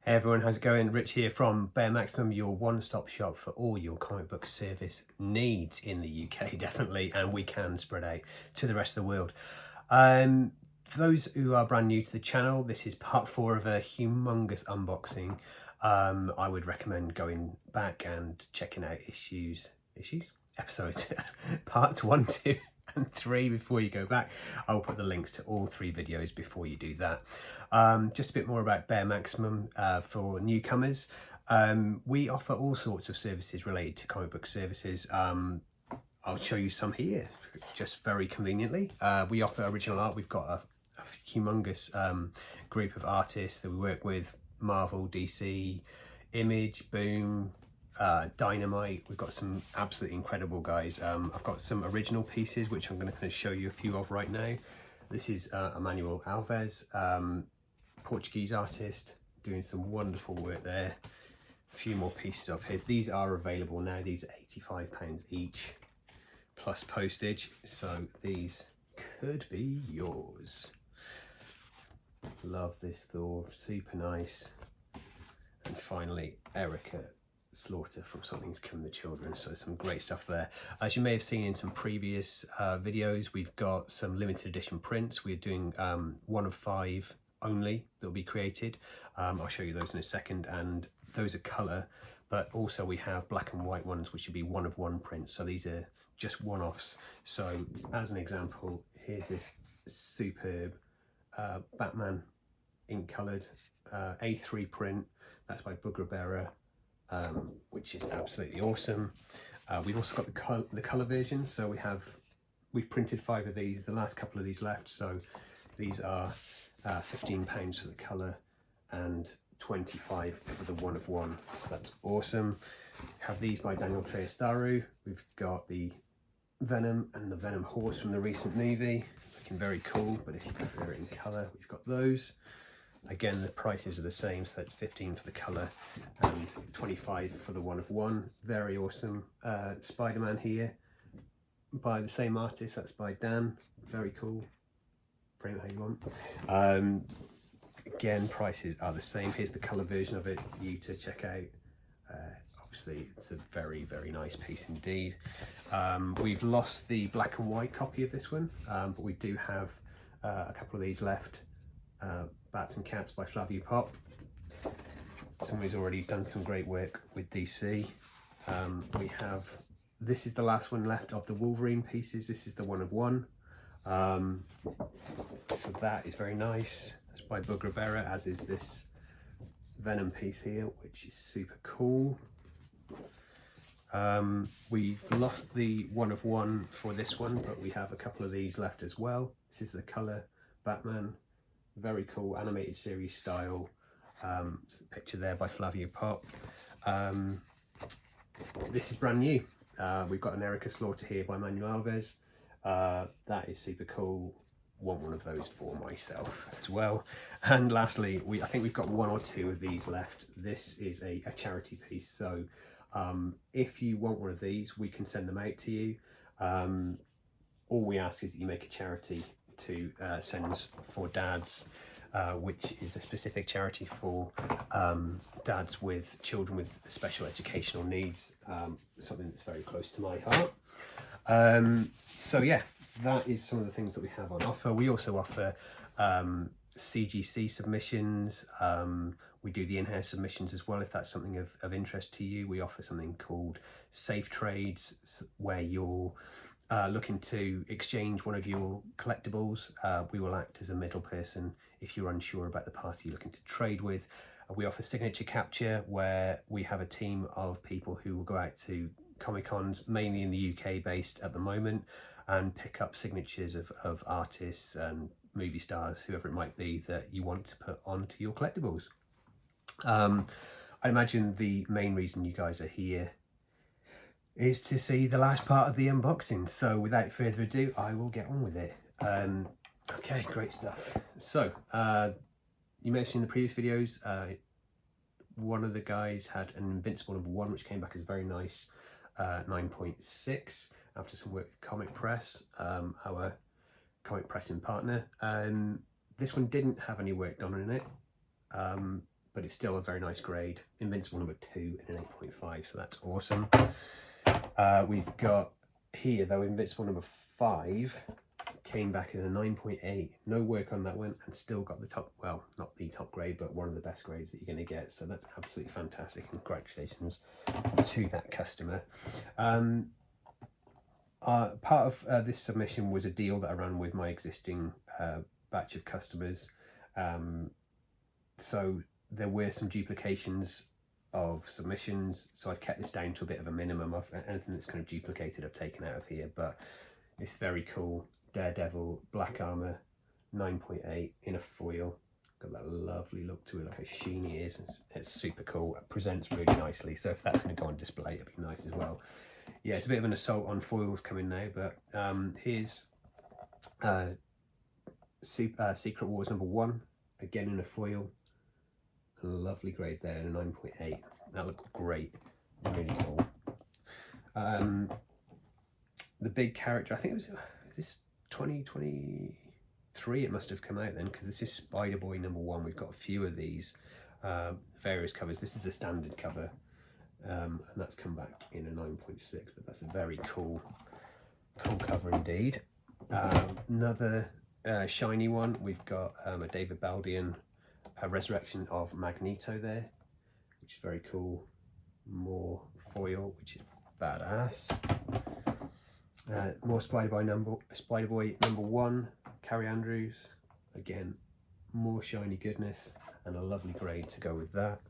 Hey everyone, how's it going? Rich here from Bear Maximum, your one-stop shop for all your comic book service needs in the UK, definitely, and we can spread out to the rest of the world. For those who are brand new to the channel, this is part 4 of a humongous unboxing. I would recommend going back and checking out episodes, parts 1, 2 and 3 before you go back. I'll put the links to all 3 videos before you do that. Just a bit more about Bear Maximum for newcomers. We offer all sorts of services related to comic book services. I'll show you some here, just very conveniently. We offer original art. We've got a humongous group of artists that we work with: Marvel, DC, Image, Boom, Dynamite. We've got some absolutely incredible guys. I've got some original pieces which I'm going to kind of show you a few of right now. This is Emmanuel Alves, Portuguese artist, doing some wonderful work there. A few more pieces of his. These are available now. These are £85 each plus postage, so these could be yours. Love this Thor, super nice. And finally, Erica Slaughter from Something's Killing the Children, so some great stuff there. As you may have seen in some previous videos, we've got some limited edition prints. We're doing 1 of 5 only that will be created. I'll show you those in a second, and those are colour, but also we have black and white ones which would be 1 of 1 prints, so these are just one-offs. So as an example, here's this superb Batman ink coloured A3 print. That's by Bearer, which is absolutely awesome. We've also got the colour version, so we've printed 5 of these, the last couple of these left, so these are £15 for the colour and 25 for the 1 of 1, so that's awesome. Have these by Daniel Treestaru. We've got the Venom and the Venom horse from the recent movie, looking very cool, but if you prefer it in colour, we've got those. Again, the prices are the same, so that's 15 for the colour and 25 for the 1 of 1. Very awesome. Spider-Man here by the same artist, that's by Dan. Very cool. Frame it how you want. Again, prices are the same. Here's the colour version of it for you to check out. Obviously, it's a very, very nice piece indeed. We've lost the black and white copy of this one, but we do have a couple of these left. Bats and Cats by Flavio Pop. Somebody's already done some great work with DC. We have, this is the last one left of the Wolverine pieces. This is the 1 of 1. So that is very nice. That's by Bearer, as is this Venom piece here, which is super cool. We've lost the 1 of 1 for this one, but we have a couple of these left as well. This is the colour Batman. Very cool animated series style. Picture there by Flavio Pop. This is brand new. We've got an Erica Slaughter here by Emmanuel Alves. That is super cool. Want one of those for myself as well. And lastly, I think we've got 1 or 2 of these left. This is a charity piece, so if you want one of these, we can send them out to you. All we ask is that you make a charity to send for dads, which is a specific charity for dads with children with special educational needs, something that's very close to my heart. So yeah, that is some of the things that we have on offer. We also offer CGC submissions. We do the in-house submissions as well, if that's something of interest to you. We offer something called Safe Trades, where you're looking to exchange one of your collectibles. We will act as a middle person if you're unsure about the party you're looking to trade with. We offer signature capture, where we have a team of people who will go out to Comic-Cons, mainly in the UK based at the moment, and pick up signatures of artists and movie stars, whoever it might be, that you want to put onto your collectibles. I imagine the main reason you guys are here is to see the last part of the unboxing, so without further ado, I will get on with it. Okay, great stuff. So you may have seen the previous videos, one of the guys had an Invincible #1, which came back as a very nice 9.6 after some work with Comic Press, our comic pressing partner. This one didn't have any work done in it, but it's still a very nice grade. Invincible number 2 in an 8.5, so that's awesome. We've got here though, Invincible number 5 came back in a 9.8. No work on that one, and still got the top, well, not the top grade, but one of the best grades that you're going to get. So that's absolutely fantastic. Congratulations to that customer. Part of this submission was a deal that I ran with my existing batch of customers. So there were some duplications of submissions, so I've kept this down to a bit of a minimum. Of anything that's kind of duplicated I've taken out of here, but it's very cool. Daredevil, black armor, 9.8 in a foil. Got that lovely look to it, look how sheen he is. It's super cool. It presents really nicely, so if that's going to go on display, it'd be nice as well. Yeah, it's a bit of an assault on foils coming now, but here's Secret Wars number 1, again in a foil. A lovely grade there in a 9.8. That looked great, really cool. The big character, I think it was this 2023 it must have come out then, because this is Spider-Boy number 1. We've got a few of these various covers. This is the standard cover, and that's come back in a 9.6, but that's a very cool cover indeed. Another shiny one, we've got a David Baldian resurrection of Magneto there, which is very cool. More foil, which is badass. More Spider-Boy number 1, Carrie Andrews. Again, more shiny goodness and a lovely grade to go with that.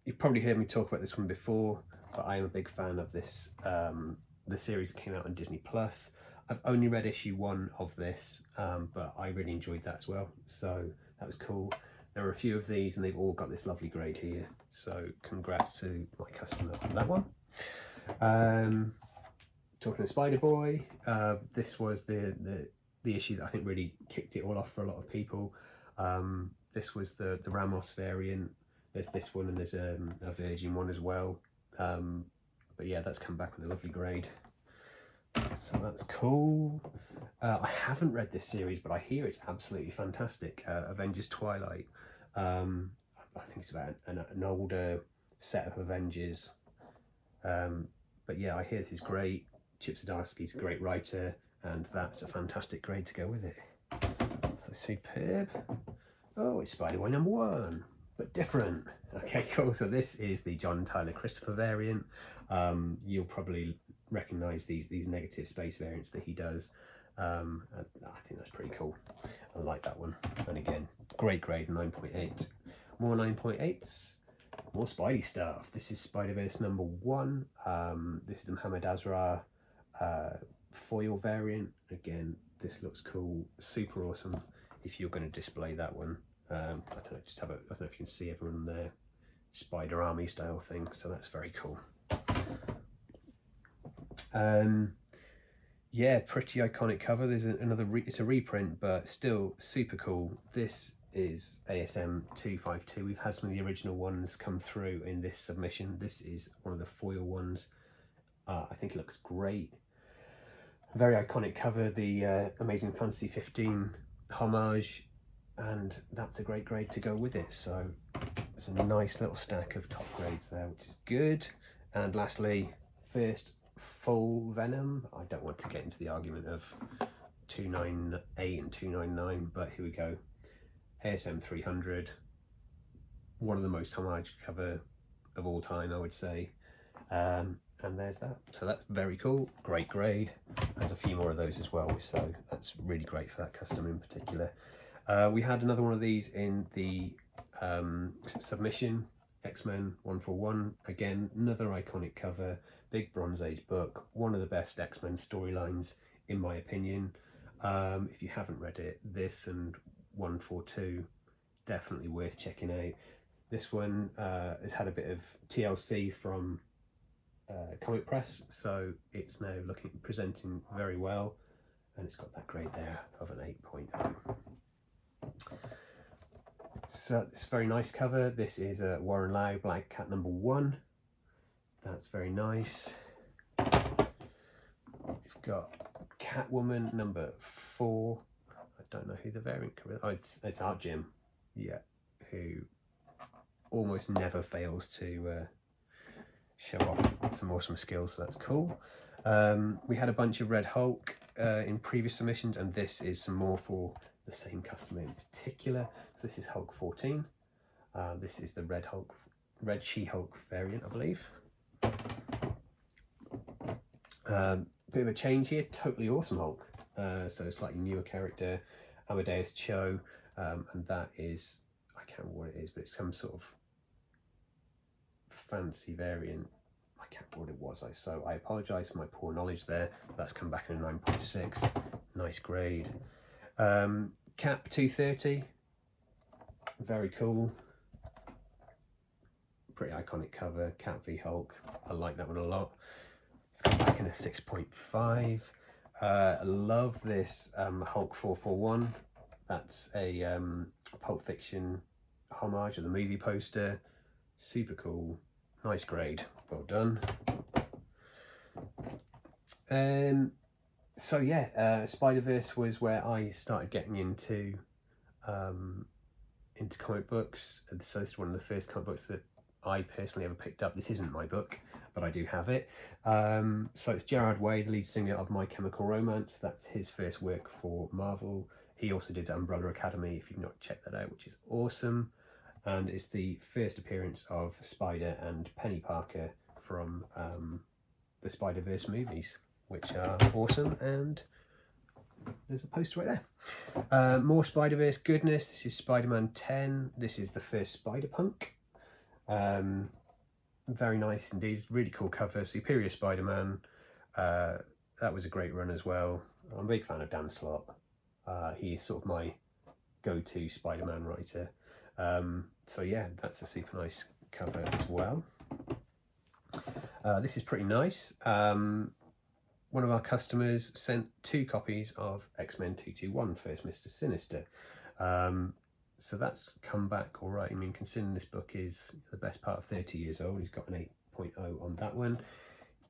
You've probably heard me talk about this one before, but I am a big fan of this, the series that came out on Disney Plus. I've only read issue 1 of this, but I really enjoyed that as well, so that was cool. There are a few of these and they've all got this lovely grade here, so congrats to my customer on that one. Talking of Spider-Boy, this was the issue that I think really kicked it all off for a lot of people. This was the Ramos variant. There's this one and there's a Virgin one as well. But yeah, that's come back with a lovely grade. So that's cool. I haven't read this series, but I hear it's absolutely fantastic. Avengers Twilight. I think it's about an older set of Avengers. But yeah, I hear this is great. Chip Zdarsky's a great writer, and that's a fantastic grade to go with it. So superb. Oh, it's Spider-Boy number 1, but different. Okay, cool. So this is the John Tyler Christopher variant. You'll probably recognise these negative space variants that he does. I think that's pretty cool. I like that one. And again, great grade, 9.8. More 9.8s. More Spidey stuff. This is Spider-Verse number 1. This is the Muhammad Azra foil variant. Again, this looks cool, super awesome. If you're going to display that one, I don't know, just have a, I don't know if you can see everyone there, Spider Army style thing. So that's very cool. Yeah, pretty iconic cover. There's another, it's a reprint, but still super cool. This is ASM 252. We've had some of the original ones come through in this submission. This is one of the foil ones. I think it looks great. Very iconic cover, the Amazing Fantasy 15 homage, and that's a great grade to go with it. So it's a nice little stack of top grades there, which is good. And lastly, first full Venom. I don't want to get into the argument of 298 and 299, but here we go. ASM 300, one of the most homage cover of all time, I would say. And there's that. So that's very cool, great grade. There's a few more of those as well, so that's really great for that customer in particular. We had another one of these in the submission, X-Men 141. Again, another iconic cover, big Bronze Age book, one of the best X-Men storylines in my opinion. If you haven't read it, this and 142, definitely worth checking out. This one has had a bit of TLC from Comic Press, so it's now presenting very well, and it's got that grade there of an 8.0. So it's a very nice cover. This is Warren Lau, Black Cat number 1. That's very nice. We've got Catwoman number 4. don't know who the variant cover is. Oh, it's Art Jim, yeah, who almost never fails to show off some awesome skills, so that's cool. We had a bunch of Red Hulk in previous submissions, and this is some more for the same customer in particular. So this is Hulk 14. This is the Red She-Hulk variant, I believe. Bit of a change here, totally awesome Hulk. So slightly newer character, Amadeus Cho, and that is, I can't remember what it is, but it's some sort of fancy variant. I can't remember what it was, so I apologise for my poor knowledge there. That's come back in a 9.6, nice grade. Cap 230, very cool. Pretty iconic cover, Cap v Hulk, I like that one a lot. It's come back in a 6.5. I love this Hulk 441. That's a Pulp Fiction homage of the movie poster. Super cool, nice grade, well done. So yeah, Spider-Verse was where I started getting into comic books. So this is one of the first comic books that I personally ever picked up. This isn't my book, but I do have it. So it's Gerard Way, the lead singer of My Chemical Romance. That's his first work for Marvel. He also did Umbrella Academy, if you've not checked that out, which is awesome. And it's the first appearance of Spider and Penny Parker from the Spider-Verse movies, which are awesome. And there's a poster right there. More Spider-Verse goodness. This is Spider-Man 10. This is the first Spider-Punk. Very nice indeed, really cool cover. Superior Spider-Man, that was a great run as well. I'm a big fan of Dan Slott. He's sort of my go-to Spider-Man writer. So yeah, that's a super nice cover as well. This is pretty nice. One of our customers sent 2 copies of X-Men 221 First Mr. Sinister. So that's come back all right. I mean, considering this book is the best part of 30 years old, he's got an 8.0 on that one.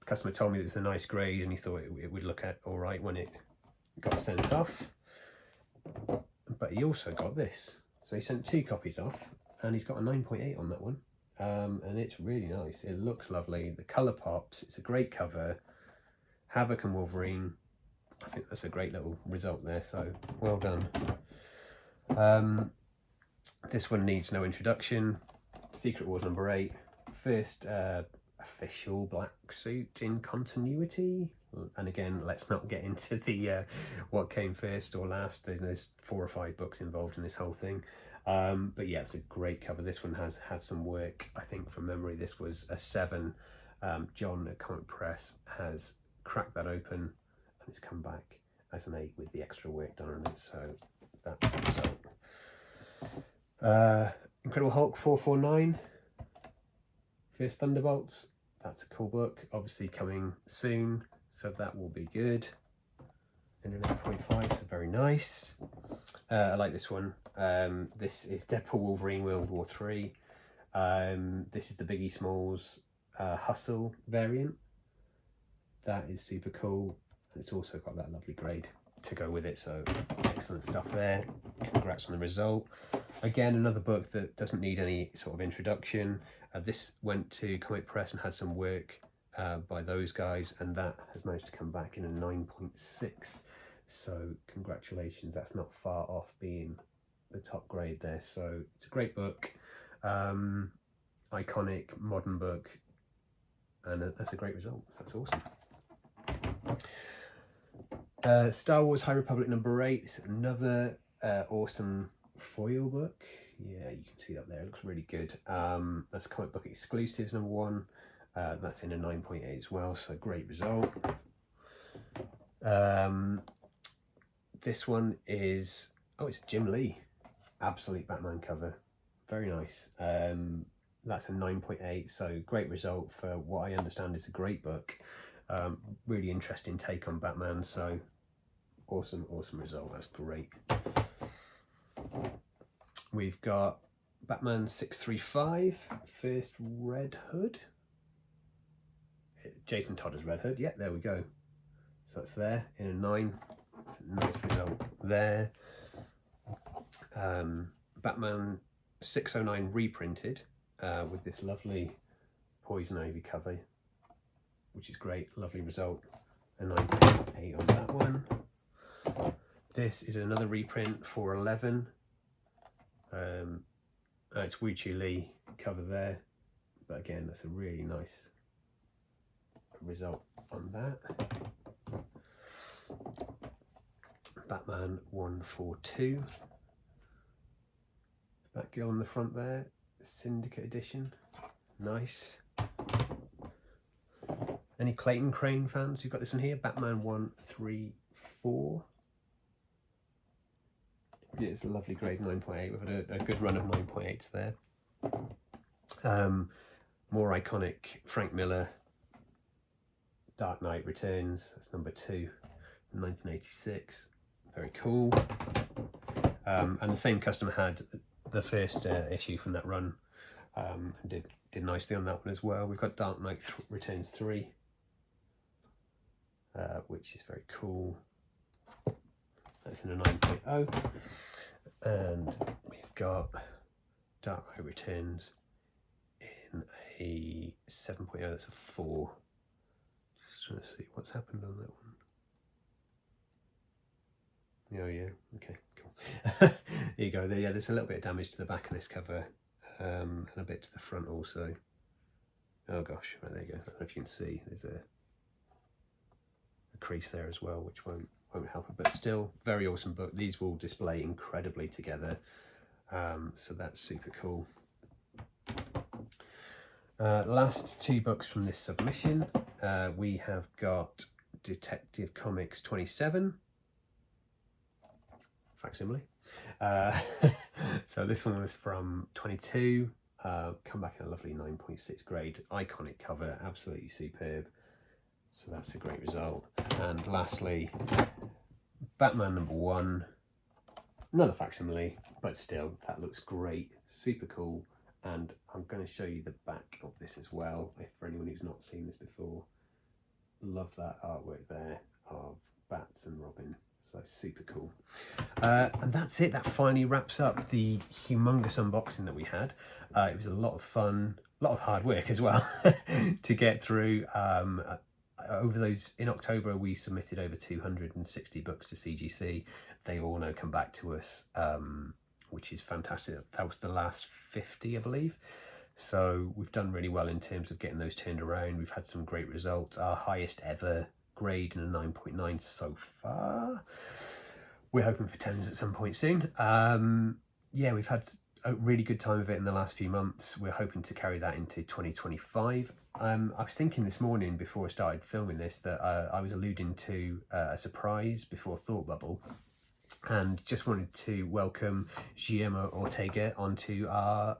The customer told me it was a nice grade and he thought it would look at all right when it got sent off. But he also got this. So he sent 2 copies off and he's got a 9.8 on that one. And it's really nice. It looks lovely. The colour pops. It's a great cover. Havoc and Wolverine. I think that's a great little result there. So well done. This one needs no introduction. Secret Wars number 8. First official black suit in continuity. And again, let's not get into the what came first or last. There's 4 or 5 books involved in this whole thing. But yeah, it's a great cover. This one has had some work. I think from memory, this was a 7. John at Comic Press has cracked that open and it's come back as an 8 with the extra work done on it. So that's the result. Incredible Hulk 449, First Thunderbolts. That's a cool book, obviously coming soon, so that will be good. And an 8.5, so very nice. I like this one. This is Deadpool Wolverine World War 3. This is the Biggie Smalls Hustle variant. That is super cool. And it's also got that lovely grade to go with it, so excellent stuff there. Congrats on the result. Again, another book that doesn't need any sort of introduction. This went to Comic Press and had some work by those guys, and that has managed to come back in a 9.6. So congratulations, that's not far off being the top grade there. So it's a great book, iconic modern book, and that's a great result. So that's awesome. Star Wars High Republic number 8. It's another awesome foil book. Yeah, you can see that there. It looks really good. That's Comic Book Exclusives number 1. That's in a 9.8 as well, so great result. This one is, oh, it's Jim Lee. Absolute Batman cover. Very nice. That's a 9.8, so great result for what I understand is a great book. Really interesting take on Batman, so awesome result. That's great. We've got Batman 635, First Red Hood. Jason Todd as Red Hood. Yeah, there we go. So it's there in a 9. It's a nice result there. Batman 609 reprinted with this lovely poison ivy cover, which is great, lovely result. A 9.8 on that one. This is another reprint, 411. It's Wu Chi Lee cover there, but again, that's a really nice result on that. Batman 142. Batgirl on the front there, Syndicate edition, nice. Any Clayton Crane fans? You've got this one here, Batman 134. Yeah, it's a lovely grade 9.8. We've had a good run of 9.8s there. More iconic Frank Miller, Dark Knight Returns. That's number 2, 1986. Very cool. And the same customer had the first issue from that run. And did nicely on that one as well. We've got Dark Knight Returns 3, which is very cool. That's in a 9.0. And we've got Dark Knight Returns in a 7.0. That's a 4. Just trying to see what's happened on that one. Oh yeah, okay, cool. There you go. Yeah, there's a little bit of damage to the back of this cover, and a bit to the front also. Oh gosh, right, there you go. I don't know if you can see, there's a crease there as well, which won't help it, but still very awesome book. These will display incredibly together, so that's super cool. Last 2 books from this submission. We have got Detective Comics 27 facsimile. So this one was from 22, come back in a lovely 9.6 grade, iconic cover, absolutely superb. So that's a great result. And lastly, Batman number 1, another facsimile, but still, that looks great, super cool. And I'm going to show you the back of this as well, if for anyone who's not seen this before. Love that artwork there of Bats and Robin, so super cool. And that's it, that finally wraps up the humongous unboxing that we had. It was a lot of fun, a lot of hard work as well to get through. Over those, in October we submitted over 260 books to CGC. They've all now come back to us, which is fantastic. That was the last 50, I believe. So we've done really well in terms of getting those turned around. We've had some great results. Our highest ever grade in a 9.9 so far. We're hoping for 10s at some point soon. Yeah, we've had a really good time of it in the last few months. We're hoping to carry that into 2025. I was thinking this morning before I started filming this that I was alluding to a surprise before Thought Bubble, and just wanted to welcome Guillermo Ortega onto our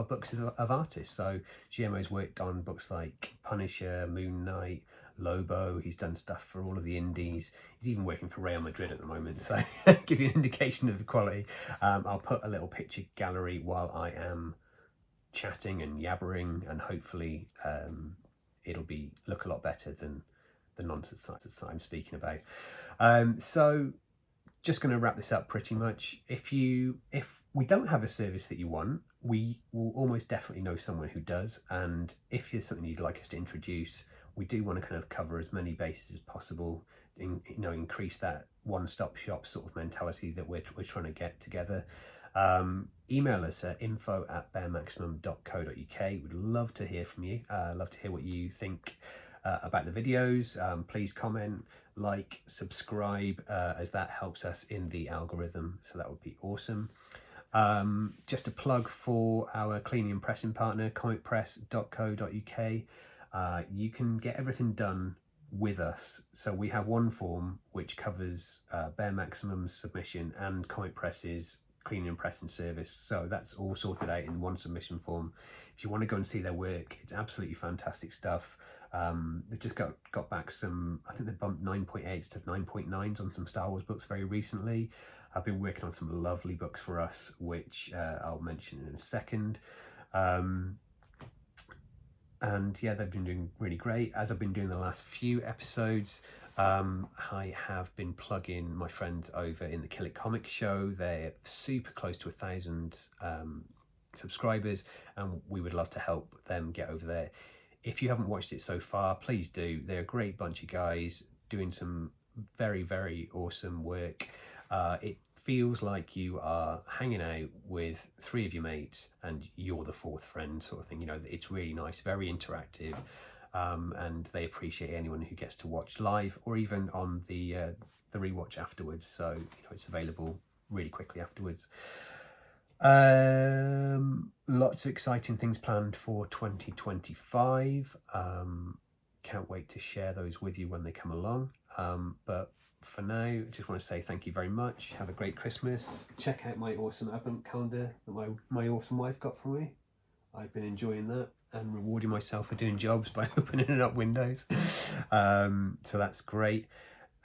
books of artists. So Guillermo's worked on books like Punisher, Moon Knight, Lobo. He's done stuff for all of the indies. He's even working for Real Madrid at the moment, so give you an indication of the quality. I'll put a little picture gallery while I am chatting and yabbering, and hopefully it'll look a lot better than the nonsense that I'm speaking about. So just going to wrap this up pretty much. If we don't have a service that you want, we will almost definitely know someone who does, and if there's something you'd like us to introduce, we do want to kind of cover as many bases as possible, increase that one-stop shop sort of mentality that we're trying to get together. Email us at info@baremaximum.co.uk. We'd love to hear from you. Love to hear what you think about the videos. Please comment, like, subscribe, as that helps us in the algorithm, so that would be awesome. Just a plug for our cleaning and pressing partner, comicpress.co.uk. You can get everything done with us. So we have one form which covers Bare Maximum's submission and Comic Press's cleaning and pressing service. So that's all sorted out in one submission form. If you want to go and see their work, it's absolutely fantastic stuff. They've just got back some, I think they bumped 9.8s to 9.9s on some Star Wars books very recently. I've been working on some lovely books for us, which I'll mention in a second. and yeah, they've been doing really great, as I've been doing the last few episodes. I have been plugging my friends over in the Kill It Comic Show. They're super close to 1,000 subscribers, and we would love to help them get over there. If you haven't watched it so far, please do. They're a great bunch of guys doing some very, very awesome work. It feels like you are hanging out with 3 of your mates and you're the 4th friend, sort of thing. You know, it's really nice, very interactive, and they appreciate anyone who gets to watch live or even on the rewatch afterwards. So, you know, it's available really quickly afterwards. Lots of exciting things planned for 2025. Can't wait to share those with you when they come along. But for now, I just want to say thank you very much. Have a great Christmas. Check out my awesome advent calendar that my awesome wife got for me. I've been enjoying that and rewarding myself for doing jobs by opening up windows. So that's great.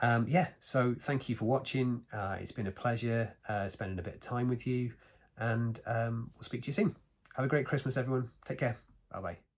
Yeah, so thank you for watching. It's been a pleasure spending a bit of time with you, and we'll speak to you soon. Have a great Christmas, everyone. Take care. Bye-bye.